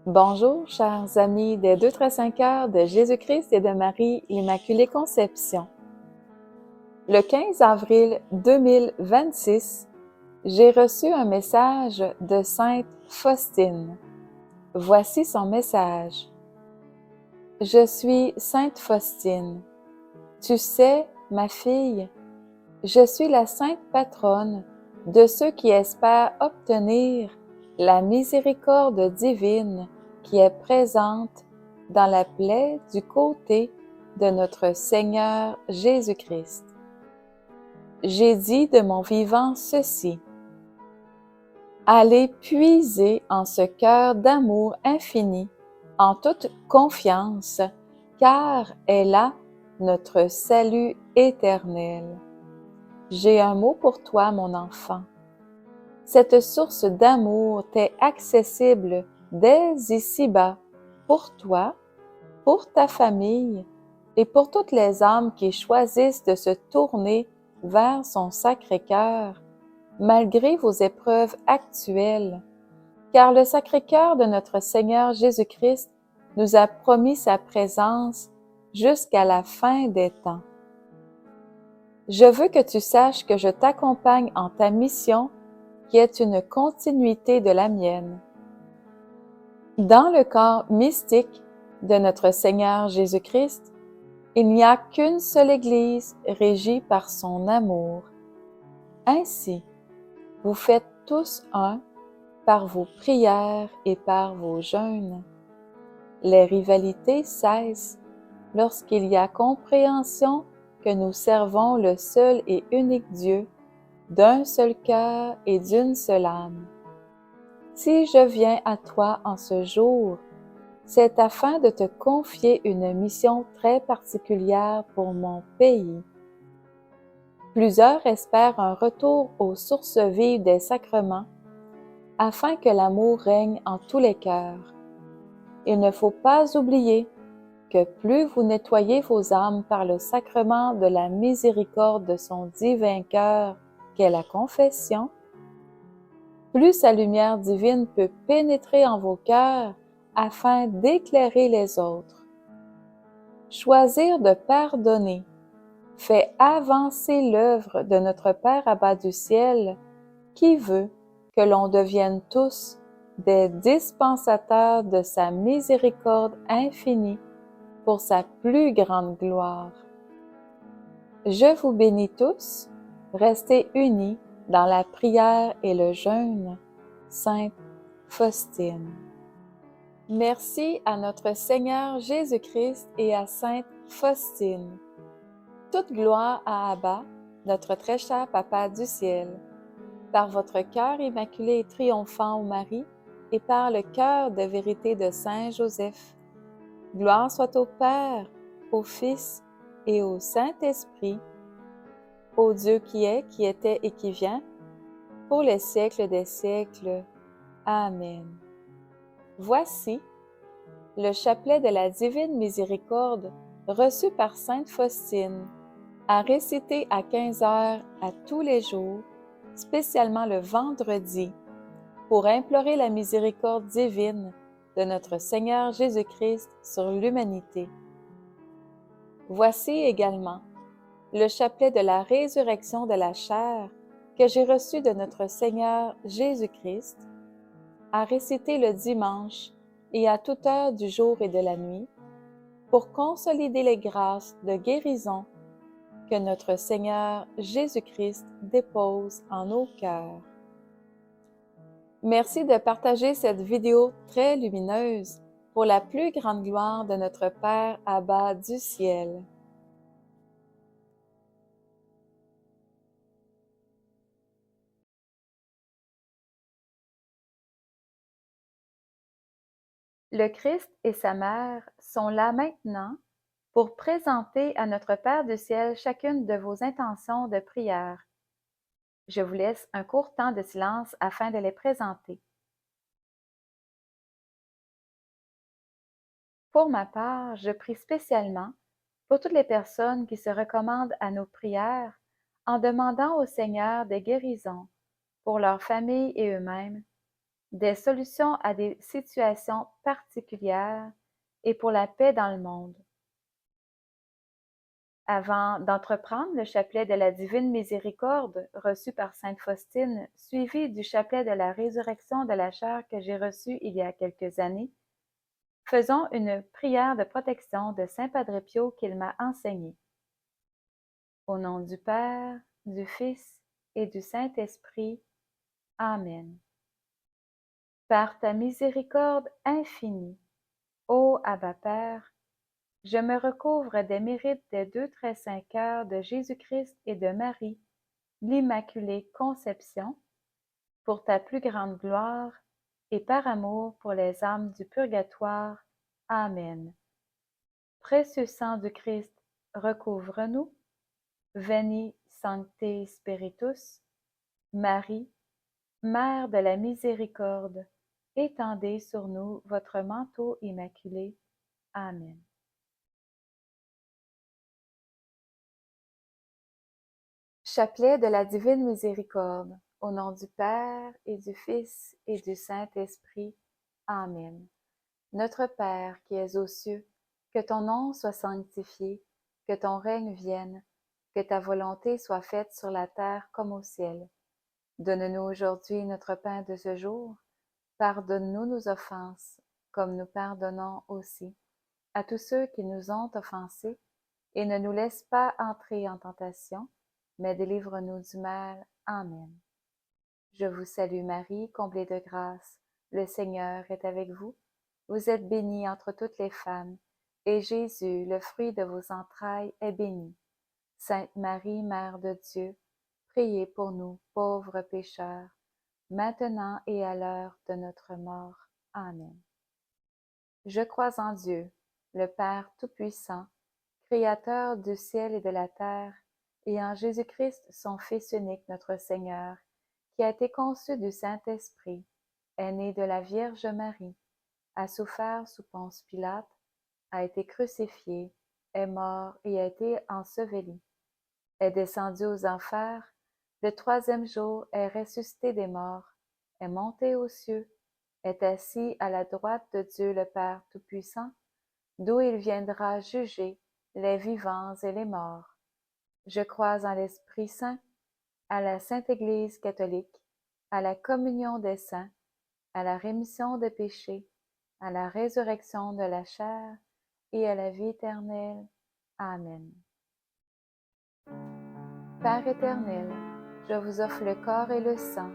Bonjour, chers amis des 2-5 heures de Jésus-Christ et de Marie, l'Immaculée Conception. Le 15 avril 2026, j'ai reçu un message de Sainte Faustine. Voici son message. Je suis Sainte Faustine. Tu sais, ma fille, je suis la sainte patronne de ceux qui espèrent obtenir la miséricorde divine qui est présente dans la plaie du côté de notre Seigneur Jésus-Christ. J'ai dit de mon vivant ceci: allez puiser en ce cœur d'amour infini, en toute confiance, car est là notre salut éternel. J'ai un mot pour toi, mon enfant. Cette source d'amour t'est accessible dès ici-bas, pour toi, pour ta famille et pour toutes les âmes qui choisissent de se tourner vers son Sacré-Cœur, malgré vos épreuves actuelles, car le Sacré-Cœur de notre Seigneur Jésus-Christ nous a promis sa présence jusqu'à la fin des temps. Je veux que tu saches que je t'accompagne en ta mission qui est une continuité de la mienne. Dans le corps mystique de notre Seigneur Jésus-Christ, il n'y a qu'une seule Église régie par son amour. Ainsi, vous faites tous un par vos prières et par vos jeûnes. Les rivalités cessent lorsqu'il y a compréhension que nous servons le seul et unique Dieu, d'un seul cœur et d'une seule âme. Si je viens à toi en ce jour, c'est afin de te confier une mission très particulière pour mon pays. Plusieurs espèrent un retour aux sources vives des sacrements, afin que l'amour règne en tous les cœurs. Il ne faut pas oublier que plus vous nettoyez vos âmes par le sacrement de la miséricorde de son divin cœur qu'est la confession, plus sa lumière divine peut pénétrer en vos cœurs afin d'éclairer les autres. Choisir de pardonner fait avancer l'œuvre de notre Père Abba du ciel qui veut que l'on devienne tous des dispensateurs de sa miséricorde infinie pour sa plus grande gloire. Je vous bénis tous, restez unis dans la prière et le jeûne. Sainte Faustine. Merci à notre Seigneur Jésus-Christ et à Sainte Faustine. Toute gloire à Abba, notre très cher Papa du ciel. Par votre cœur immaculé et triomphant ô Marie, et par le cœur de vérité de Saint Joseph. Gloire soit au Père, au Fils et au Saint-Esprit, au Dieu qui est, qui était et qui vient, pour les siècles des siècles. Amen. Voici le chapelet de la Divine Miséricorde reçu par Sainte Faustine, à réciter à 15 heures à tous les jours, spécialement le vendredi, pour implorer la miséricorde divine de notre Seigneur Jésus-Christ sur l'humanité. Voici également le chapelet de la résurrection de la chair que j'ai reçu de notre Seigneur Jésus-Christ, à réciter le dimanche et à toute heure du jour et de la nuit, pour consolider les grâces de guérison que notre Seigneur Jésus-Christ dépose en nos cœurs. Merci de partager cette vidéo très lumineuse pour la plus grande gloire de notre Père Abba du ciel. Le Christ et sa mère sont là maintenant pour présenter à notre Père du ciel chacune de vos intentions de prière. Je vous laisse un court temps de silence afin de les présenter. Pour ma part, je prie spécialement pour toutes les personnes qui se recommandent à nos prières en demandant au Seigneur des guérisons pour leur famille et eux-mêmes, des solutions à des situations particulières et pour la paix dans le monde. Avant d'entreprendre le chapelet de la Divine Miséricorde reçu par sainte Faustine, suivi du chapelet de la résurrection de la chair que j'ai reçu il y a quelques années, faisons une prière de protection de saint Padre Pio qu'il m'a enseignée. Au nom du Père, du Fils et du Saint-Esprit. Amen. Par ta miséricorde infinie, ô Abba Père, je me recouvre des mérites des deux très saints cœurs de Jésus-Christ et de Marie, l'Immaculée Conception, pour ta plus grande gloire et par amour pour les âmes du purgatoire. Amen. Précieux sang du Christ, recouvre-nous. Veni Sancte Spiritus, Marie, Mère de la miséricorde, étendez sur nous votre manteau immaculé. Amen. Chapelet de la Divine Miséricorde, au nom du Père et du Fils et du Saint-Esprit. Amen. Notre Père qui es aux cieux, que ton nom soit sanctifié, que ton règne vienne, que ta volonté soit faite sur la terre comme au ciel. Donne-nous aujourd'hui notre pain de ce jour. Pardonne-nous nos offenses, comme nous pardonnons aussi à tous ceux qui nous ont offensés, et ne nous laisse pas entrer en tentation, mais délivre-nous du mal. Amen. Je vous salue Marie, comblée de grâce. Le Seigneur est avec vous. Vous êtes bénie entre toutes les femmes, et Jésus, le fruit de vos entrailles, est béni. Sainte Marie, Mère de Dieu, priez pour nous, pauvres pécheurs, maintenant et à l'heure de notre mort. Amen. Je crois en Dieu, le Père Tout-Puissant, Créateur du ciel et de la terre, et en Jésus-Christ, son Fils unique, notre Seigneur, qui a été conçu du Saint-Esprit, est né de la Vierge Marie, a souffert sous Ponce Pilate, a été crucifié, est mort et a été enseveli, est descendu aux enfers, le troisième jour est ressuscité des morts, est monté aux cieux, est assis à la droite de Dieu le Père Tout-Puissant, d'où il viendra juger les vivants et les morts. Je crois en l'Esprit Saint, à la Sainte Église catholique, à la communion des saints, à la rémission des péchés, à la résurrection de la chair et à la vie éternelle. Amen. Père éternel, je vous offre le corps et le sang,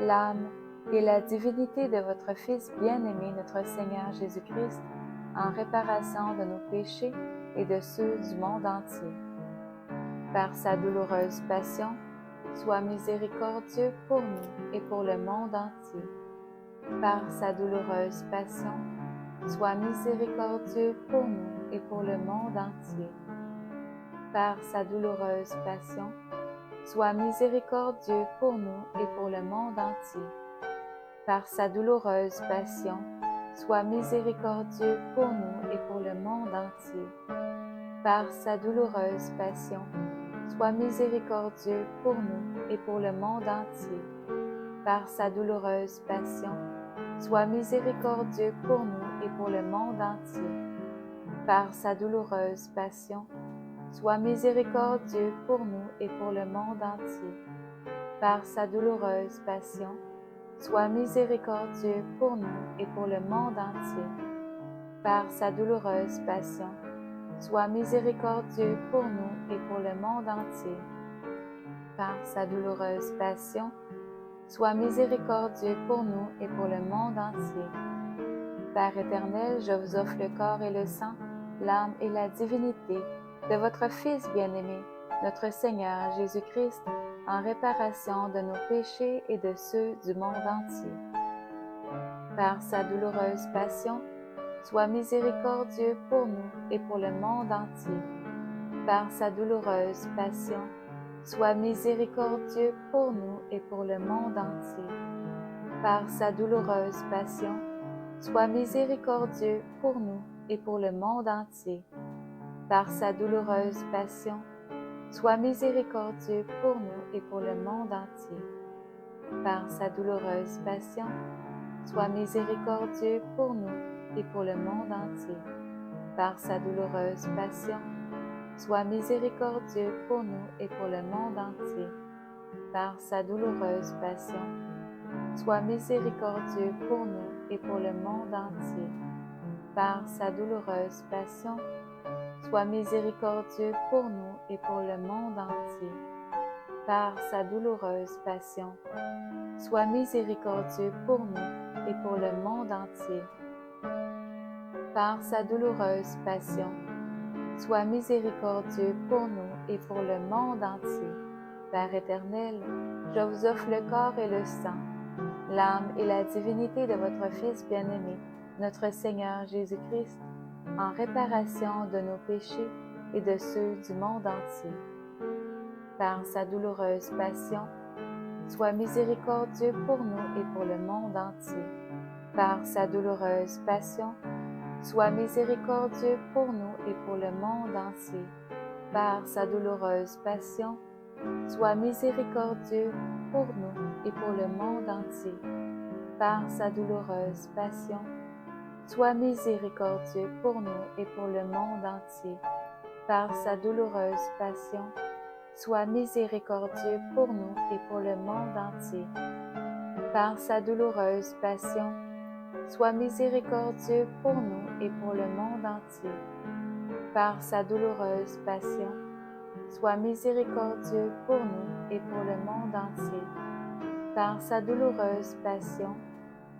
l'âme et la divinité de votre Fils bien-aimé, notre Seigneur Jésus-Christ, en réparation de nos péchés et de ceux du monde entier. Par sa douloureuse passion, sois miséricordieux pour nous et pour le monde entier. Par sa douloureuse passion, sois miséricordieux pour nous et pour le monde entier. Par sa douloureuse passion, sois miséricordieux pour nous et pour le monde entier. Par sa douloureuse passion, sois miséricordieux pour nous et pour le monde entier. Par sa douloureuse passion, sois miséricordieux pour nous et pour le monde entier. Par sa douloureuse passion, sois miséricordieux pour nous et pour le monde entier. Par sa douloureuse passion, sois miséricordieux pour nous et pour le monde entier. Par sa douloureuse passion, sois miséricordieux pour nous et pour le monde entier. Par sa douloureuse passion, sois miséricordieux pour nous et pour le monde entier. Par sa douloureuse passion, sois miséricordieux pour nous et pour le monde entier. Père éternel, je vous offre le corps et le sang, l'âme et la divinité de votre Fils bien-aimé, notre Seigneur Jésus-Christ, en réparation de nos péchés et de ceux du monde entier. Par sa douloureuse passion, sois miséricordieux pour nous et pour le monde entier. Par sa douloureuse passion, sois miséricordieux pour nous et pour le monde entier. Par sa douloureuse passion, sois miséricordieux pour nous et pour le monde entier. Par sa douloureuse passion, sois miséricordieux pour nous et pour le monde entier. Par sa douloureuse passion, sois miséricordieux pour nous et pour le monde entier. Par sa douloureuse passion, sois miséricordieux pour nous et pour le monde entier. Par sa douloureuse passion, sois miséricordieux pour nous et pour le monde entier. Par sa douloureuse passion, sois miséricordieux pour nous et pour le monde entier. Par sa douloureuse passion, sois miséricordieux pour nous et pour le monde entier. Par sa douloureuse passion, sois miséricordieux pour nous et pour le monde entier. Père éternel, je vous offre le corps et le sang, l'âme et la divinité de votre Fils bien-aimé, notre Seigneur Jésus-Christ, en réparation de nos péchés et de ceux du monde entier. Par sa douloureuse passion, sois miséricordieux pour nous et pour le monde entier. Par sa douloureuse passion, sois miséricordieux pour nous et pour le monde entier. Par sa douloureuse passion, sois miséricordieux pour nous et pour le monde entier. Par sa douloureuse passion, sois miséricordieux pour nous et pour le monde entier. Par sa douloureuse passion, sois miséricordieux pour nous et pour le monde entier. Par sa douloureuse passion, sois miséricordieux pour nous et pour le monde entier. Par sa douloureuse passion, sois miséricordieux pour nous et pour le monde entier. Par sa douloureuse passion,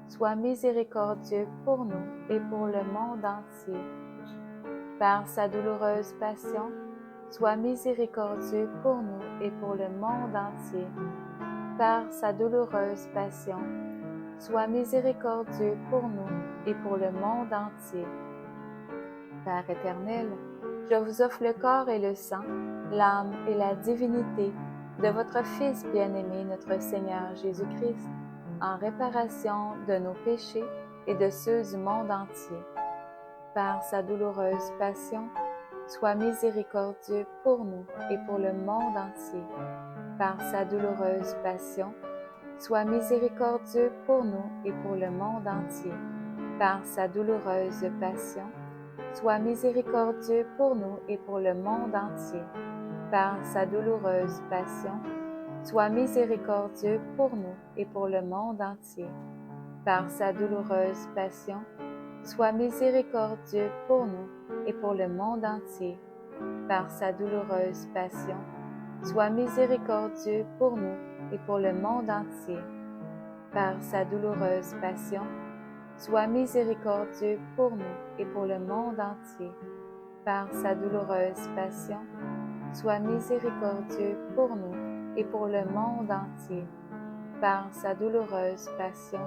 sois miséricordieux pour nous et pour le monde entier. Par sa douloureuse passion, sois miséricordieux pour nous et pour le monde entier. Par sa douloureuse passion, sois miséricordieux pour nous et pour le monde entier. Père éternel, je vous offre le corps et le sang, l'âme et la divinité de votre Fils bien-aimé, notre Seigneur Jésus-Christ, en réparation de nos péchés et de ceux du monde entier. Par sa douloureuse passion, sois miséricordieux pour nous et pour le monde entier. Par sa douloureuse passion, sois miséricordieux pour nous et pour le monde entier. Par sa douloureuse passion, sois miséricordieux pour nous et pour le monde entier. Par sa douloureuse passion, sois miséricordieux pour nous et pour le monde entier. Par sa douloureuse passion, sois miséricordieux pour nous et pour le monde entier. Par sa douloureuse passion, sois miséricordieux pour nous et pour le monde entier. Par sa douloureuse passion, sois miséricordieux pour nous et pour le monde entier. Par sa douloureuse passion, sois miséricordieux pour nous et pour le monde entier. Par sa douloureuse passion,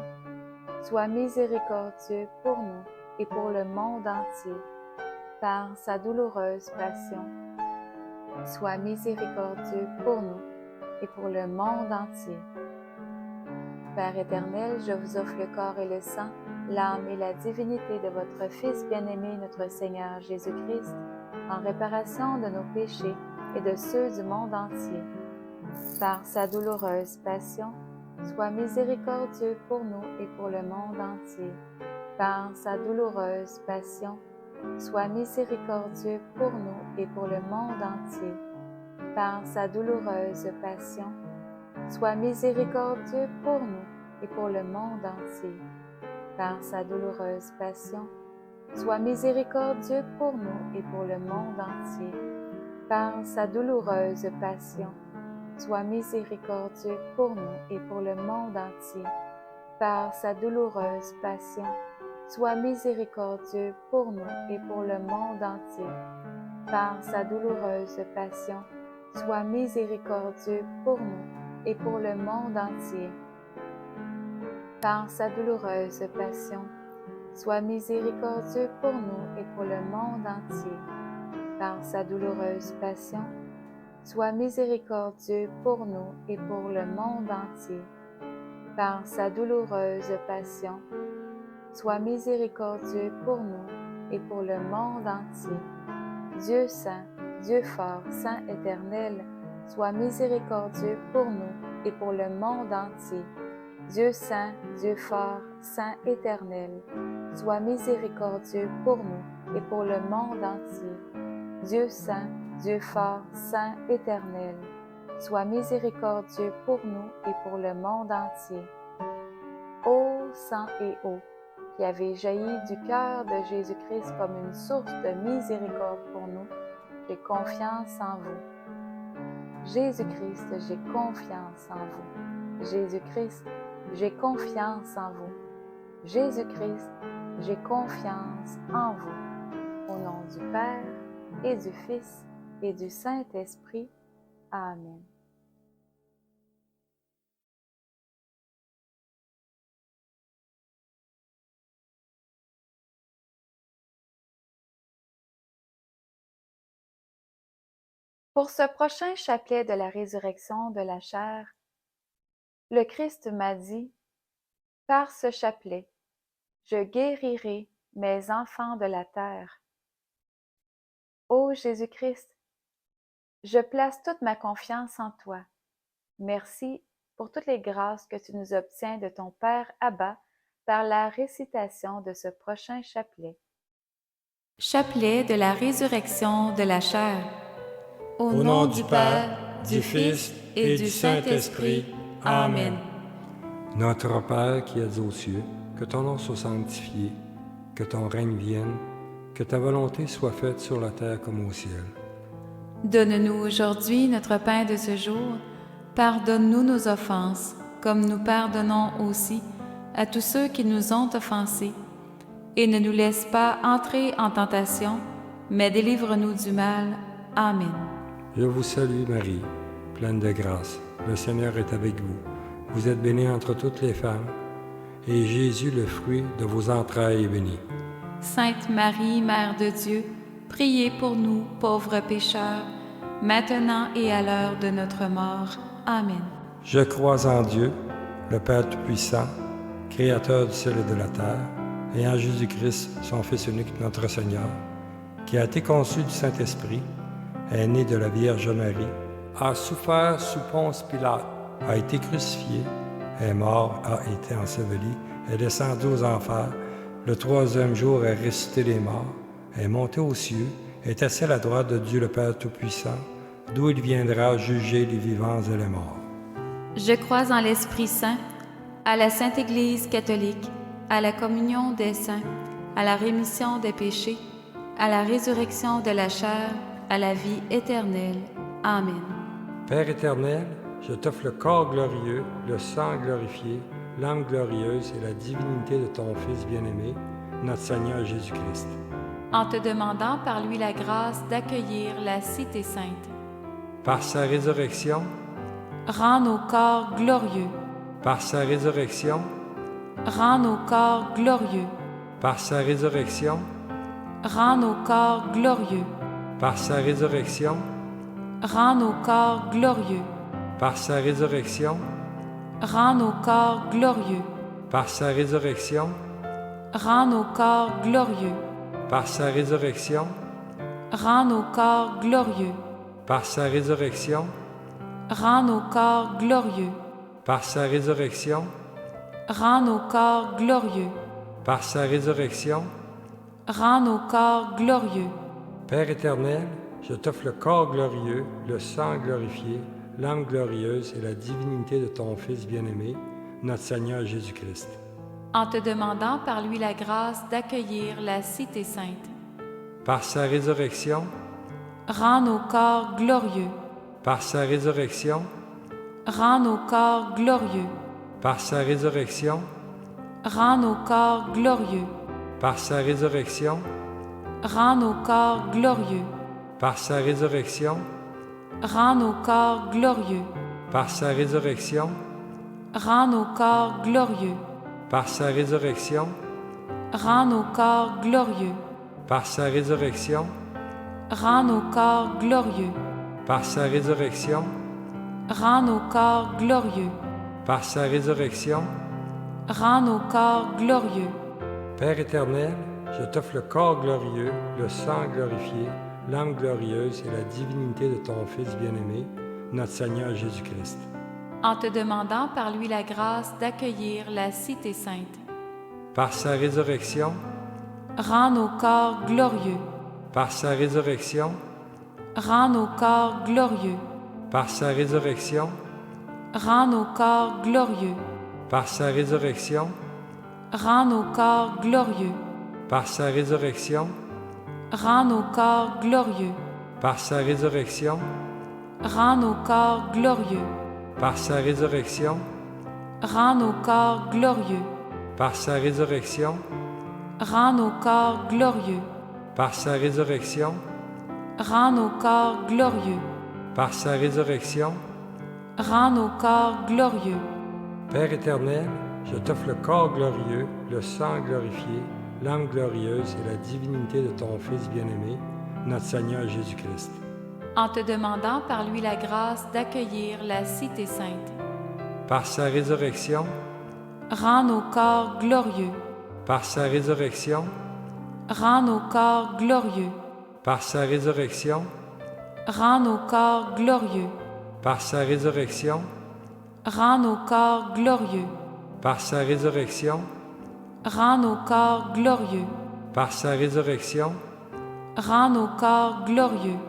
sois miséricordieux pour nous et pour le monde entier. Par sa douloureuse passion, sois miséricordieux pour nous et pour le monde entier. Père éternel, je vous offre le corps et le sang, l'âme et la divinité de votre Fils bien-aimé, notre Seigneur Jésus-Christ, en réparation de nos péchés et de ceux du monde entier. Par sa douloureuse passion, sois miséricordieux pour nous et pour le monde entier. Par sa douloureuse passion, sois miséricordieux pour nous et pour le monde entier. Par sa douloureuse passion, sois miséricordieux pour nous et pour le monde entier. Par sa douloureuse passion, sois miséricordieux pour nous et pour le monde entier. Par sa douloureuse passion, sois miséricordieux pour nous et pour le monde entier. Par sa douloureuse passion, sois miséricordieux pour nous et pour le monde entier. Par sa douloureuse passion, sois miséricordieux pour nous et pour le monde entier. Par sa douloureuse passion, sois miséricordieux pour nous et pour le monde entier. Par sa douloureuse passion, sois miséricordieux pour nous et pour le monde entier. Par sa douloureuse passion, sois miséricordieux pour nous et pour le monde entier. Dieu saint, Dieu fort, saint éternel, sois miséricordieux pour nous et pour le monde entier. Dieu saint, Dieu fort, saint éternel, sois miséricordieux pour nous et pour le monde entier. Dieu saint, Dieu fort, saint éternel, sois miséricordieux pour nous et pour le monde entier. Ô sang et eau, qui avez jailli du cœur de Jésus-Christ comme une source de miséricorde pour nous, j'ai confiance en vous. Jésus-Christ, j'ai confiance en vous. Jésus-Christ, j'ai confiance en vous. Jésus-Christ, j'ai confiance en vous. Au nom du Père et du Fils et du Saint-Esprit. Amen. Pour ce prochain chapelet de la résurrection de la chair, le Christ m'a dit, « Par ce chapelet, je guérirai mes enfants de la terre. » Ô Jésus-Christ, je place toute ma confiance en toi. Merci pour toutes les grâces que tu nous obtiens de ton Père Abba par la récitation de ce prochain chapelet. Chapelet de la résurrection de la chair. Au nom du Père, du Fils et du Saint-Esprit. Amen. Notre Père qui es aux cieux, que ton nom soit sanctifié, que ton règne vienne, que ta volonté soit faite sur la terre comme au ciel. Donne-nous aujourd'hui notre pain de ce jour. Pardonne-nous nos offenses, comme nous pardonnons aussi à tous ceux qui nous ont offensés. Et ne nous laisse pas entrer en tentation, mais délivre-nous du mal. Amen. Je vous salue Marie, pleine de grâce. Le Seigneur est avec vous. Vous êtes bénie entre toutes les femmes, et Jésus, le fruit de vos entrailles, est béni. Sainte Marie, Mère de Dieu, priez pour nous, pauvres pécheurs, maintenant et à l'heure de notre mort. Amen. Je crois en Dieu, le Père Tout-Puissant, Créateur du ciel et de la terre, et en Jésus-Christ, son Fils unique, notre Seigneur, qui a été conçu du Saint-Esprit, est né de la Vierge Marie, a souffert sous Ponce Pilate, a été crucifié, est mort, a été enseveli, est descendu aux enfers, le troisième jour est ressuscité des morts, est monté aux cieux, est assis à la droite de Dieu le Père Tout-Puissant, d'où il viendra juger les vivants et les morts. Je crois en l'Esprit Saint, à la Sainte Église catholique, à la communion des saints, à la rémission des péchés, à la résurrection de la chair, à la vie éternelle. Amen. Père éternel, je t'offre le corps glorieux, le sang glorifié, l'âme glorieuse et la divinité de ton Fils bien-aimé, notre Seigneur Jésus-Christ. En te demandant par lui la grâce d'accueillir la Cité sainte. Par sa résurrection, rends nos corps glorieux. Par sa résurrection, rends nos corps glorieux. Par sa résurrection, rends nos corps glorieux. Par sa résurrection, rends nos corps glorieux. Par sa résurrection, rends nos corps glorieux. Par sa résurrection, rends nos corps glorieux. Par sa résurrection, rends nos corps glorieux. Par sa résurrection, rends nos corps glorieux. Par sa résurrection, rends nos corps glorieux. Par sa résurrection, rends nos corps glorieux. Père éternel, je t'offre le corps glorieux, le sang glorifié, l'âme glorieuse et la divinité de ton Fils bien-aimé, notre Seigneur Jésus-Christ. En te demandant par lui la grâce d'accueillir la Cité sainte. Par sa résurrection, rends nos corps glorieux. Par sa résurrection, rends nos corps glorieux. Par sa résurrection, rends nos corps glorieux. Par sa résurrection, rends nos corps glorieux. Par sa résurrection, rends nos corps glorieux. Par sa résurrection, rends nos corps glorieux. Par sa résurrection, rends nos corps glorieux. Par sa résurrection, rends nos corps glorieux. Par sa résurrection, rends nos corps glorieux. Par sa résurrection, rends nos corps glorieux. Père éternel, je t'offre le corps glorieux, le sang glorifié, l'âme glorieuse et la divinité de ton Fils bien-aimé, notre Seigneur Jésus-Christ. en te demandant par lui la grâce d'accueillir la Cité sainte. Par sa résurrection, Rends nos corps glorieux, par sa résurrection, rends nos corps glorieux, par sa résurrection, rends nos corps glorieux, par sa résurrection, rends nos corps glorieux, par sa résurrection, rends nos corps glorieux, par sa résurrection, rends nos corps glorieux, par sa résurrection, rends nos corps glorieux, par sa résurrection, rends nos corps glorieux, par sa résurrection, rends nos corps glorieux, par sa résurrection. rends nos corps glorieux. Père éternel, je t'offre le corps glorieux, le sang glorifié, l'âme glorieuse et la divinité de ton Fils bien-aimé, notre Seigneur Jésus-Christ. En te demandant par lui la grâce d'accueillir la Cité sainte. Par sa résurrection, Rends nos corps glorieux, par sa résurrection, rends nos corps glorieux, par sa résurrection, rends nos corps glorieux, par sa résurrection, rends nos corps glorieux, par sa résurrection, rends nos corps glorieux, par sa résurrection, rends nos corps glorieux,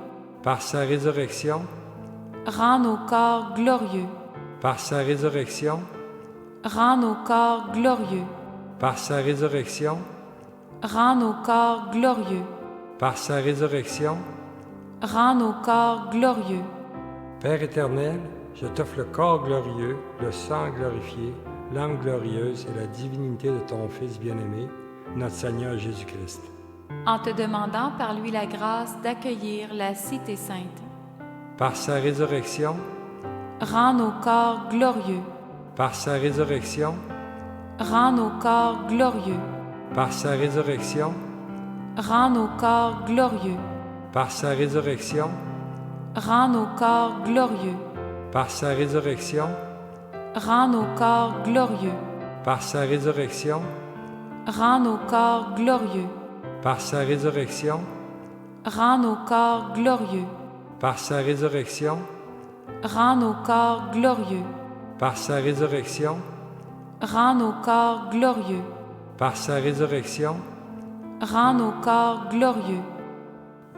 par sa résurrection, rends nos corps glorieux, par sa résurrection, rends nos corps glorieux, par sa résurrection, rends nos corps glorieux, par sa résurrection. rends nos corps glorieux. Père éternel, je t'offre le corps glorieux, le sang glorifié, l'âme glorieuse et la divinité de ton Fils bien-aimé, notre Seigneur Jésus-Christ. En te demandant par lui la grâce d'accueillir la Cité sainte. Par sa résurrection, Rends nos corps glorieux, par sa résurrection, rends nos corps glorieux, par sa résurrection, rends nos corps glorieux, par sa résurrection, rends nos corps glorieux, par sa résurrection, rends nos corps glorieux, par sa résurrection, rends nos corps glorieux, par sa résurrection, rends nos corps glorieux, par sa résurrection, rends nos corps glorieux, par sa résurrection, rends nos corps glorieux, par sa résurrection. rends nos corps glorieux.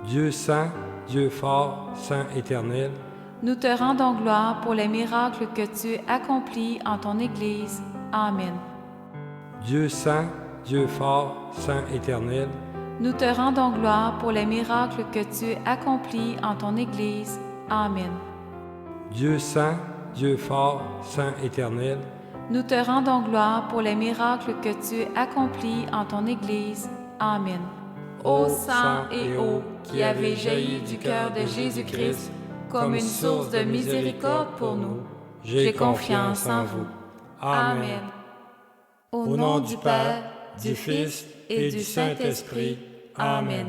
Dieu saint, Dieu fort, saint éternel, Nous te rendons gloire pour les miracles que tu accomplis en ton Église. Amen. Dieu saint, Dieu fort, saint éternel, Nous te rendons gloire pour les miracles que tu accomplis en ton Église. Amen. Dieu saint, Dieu fort, saint éternel, Nous te rendons gloire pour les miracles que tu accomplis en ton Église. Amen. Ô sang et eau qui avez jailli du cœur de Jésus-Christ comme une source de miséricorde pour nous, j'ai confiance en vous. Amen. Au nom du Père, du Fils et du Saint-Esprit. Amen.